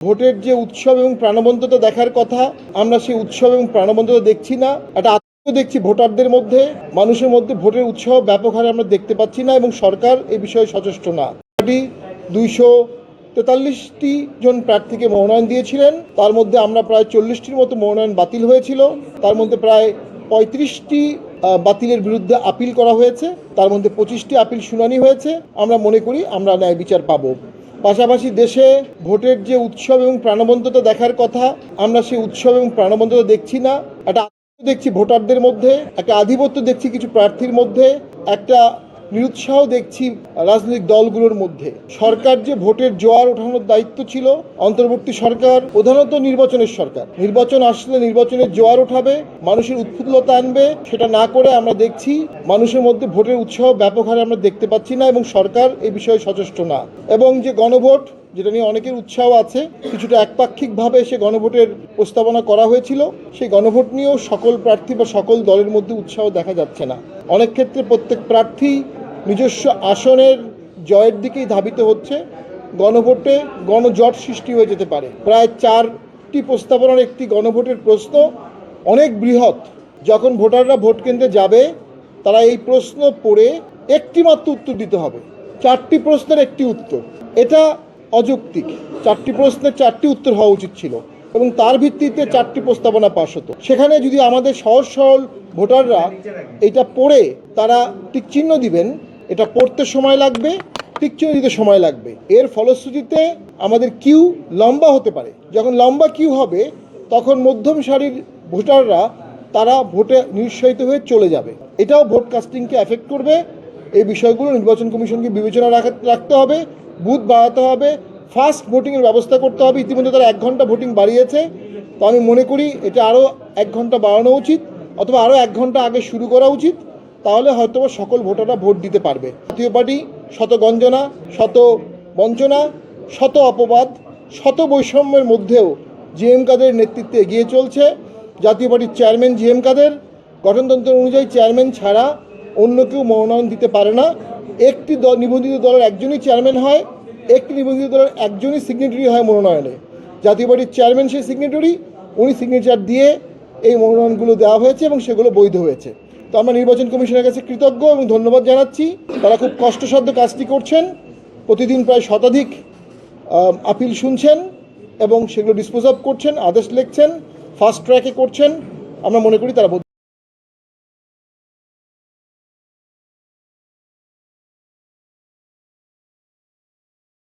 ভোটের যে উৎসব এবং প্রাণবন্ততা দেখার কথা, আমরা সেই উৎসব এবং প্রাণবন্ততা দেখছি না। একটা আতঙ্ক দেখছি ভোটারদের মধ্যে, মানুষের মধ্যে ভোটের উৎসব ব্যাপক হারে আমরা দেখতে পাচ্ছি না এবং সরকার এই বিষয়ে সচেষ্ট না। 243টি জন প্রার্থীকে মনোনয়ন দিয়েছিলেন, তার মধ্যে আমরা প্রায় 40টির মতো মনোনয়ন বাতিল হয়েছিল। তার মধ্যে প্রায় 35টি বাতিলের বিরুদ্ধে আপিল করা হয়েছে, তার মধ্যে 25টি আপিল শুনানি হয়েছে। আমরা মনে করি আমরা ন্যায় বিচার পাবো। পাশাপাশি দেশে ভোটের যে উৎসব এবং প্রাণবন্ততা দেখার কথা, আমরা সেই উৎসব এবং প্রাণবন্ততা দেখছি না। একটা আতঙ্ক দেখছি ভোটারদের মধ্যে, একটা আধিপত্য দেখছি কিছু প্রার্থীর মধ্যে, একটা নিরুৎসাহ দেখছি রাজনৈতিক দলগুলোর মধ্যে। সরকার যে ভোটের জোয়ার ওঠানোর দায়িত্ব ছিল, অন্তর্বর্তী সরকার প্রধানত নির্বাচনের সরকার, নির্বাচন আসলে নির্বাচনের জোয়ার ওঠাবে, মানুষের উৎফুল্লতা আনবে, সেটা না করে আমরা দেখছি মানুষের মধ্যে ভোটের উৎসাহ ব্যাপক হারে আমরা দেখতে পাচ্ছি না এবং সরকার এই বিষয়ে সচেষ্ট না। এবং যে গণভোট, যেটা নিয়ে অনেকের উৎসাহ আছে, কিছুটা একপাক্ষিকভাবে সে গণভোটের প্রস্তাবনা করা হয়েছিল, সেই গণভোট নিয়েও সকল প্রার্থী বা সকল দলের মধ্যে উৎসাহ দেখা যাচ্ছে না। অনেক ক্ষেত্রে প্রত্যেক প্রার্থী নিজস্ব আসনের জয়ের দিকেই ধাবিত হচ্ছে। গণভোটে গণজট সৃষ্টি হয়ে যেতে পারে। প্রায় 4টি প্রস্তাবনার একটি গণভোটের প্রশ্ন অনেক বৃহৎ। যখন ভোটাররা ভোট কেন্দ্রে যাবে, তারা এই প্রশ্ন পড়ে একটি মাত্র উত্তর দিতে হবে, 4টি প্রশ্নের একটি উত্তর। এটা অযৌক্তিক। 4টি প্রশ্নের 4টি উত্তর হওয়া উচিত ছিল এবং তার ভিত্তিতে 4টি প্রস্তাবনা পাস হতো। সেখানে যদি আমাদের সহজ সরল ভোটাররা এটা পড়ে তারা টিকচিহ্ন দিবেন, এটা পড়তে সময় লাগবে, টিকচিহ্ন দিতে সময় লাগবে। এর ফলশ্রুতিতে আমাদের কিউ লম্বা হতে পারে। যখন লম্বা কিউ হবে, তখন মধ্যম সারির ভোটাররা তারা ভোটে নিরুৎসাহিত হয়ে চলে যাবে। এটাও ভোট কাস্টিংকে এফেক্ট করবে। এই বিষয়গুলো নির্বাচন কমিশনকে বিবেচনা রাখতে হবে, বুথ বাড়াতে হবে, ফাস্ট ভোটিংয়ের ব্যবস্থা করতে হবে। ইতিমধ্যে তারা 1 ঘন্টা ভোটিং বাড়িয়েছে, তো আমি মনে করি এটা আরও 1 ঘন্টা বাড়ানো উচিত, অথবা আরও 1 ঘন্টা আগে শুরু করা উচিত। তাহলে হয়তো সকল ভোটাররা ভোট দিতে পারবে। জাতীয় পার্টি শত গঞ্জনা, শত বঞ্চনা, শত অপবাদ, শত বৈষম্যের মধ্যেও জিএম কাদের নেতৃত্বে এগিয়ে চলছে। জাতীয় পার্টির চেয়ারম্যান জিএম কাদের, গঠনতন্ত্র অনুযায়ী চেয়ারম্যান ছাড়া অন্য কেউ মনোনয়ন দিতে পারে না। একটি নিবন্ধিত দলের একজনই চেয়ারম্যান হয়, একটি নিবন্ধিত দলের একজনই সিগনেটারি হয় মনোনয়নে। জাতীয় পার্টির চেয়ারম্যান সেই সিগনেটারি, উনি সিগনেচার দিয়ে এই মনোনয়নগুলো দেওয়া হয়েছে এবং সেগুলো বৈধ হয়েছে। তো আমরা নির্বাচন কমিশনের কাছে কৃতজ্ঞ এবং ধন্যবাদ জানাচ্ছি। তারা খুব কষ্টসাধ্য কাজটি করছেন। প্রতিদিন প্রায় শতাধিক আপিল শুনছেন এবং সেগুলো ডিসপোজ অফ করছেন, আদেশ লিখছেন, ফাস্ট ট্র্যাকে করছেন। আমরা মনে করি তারা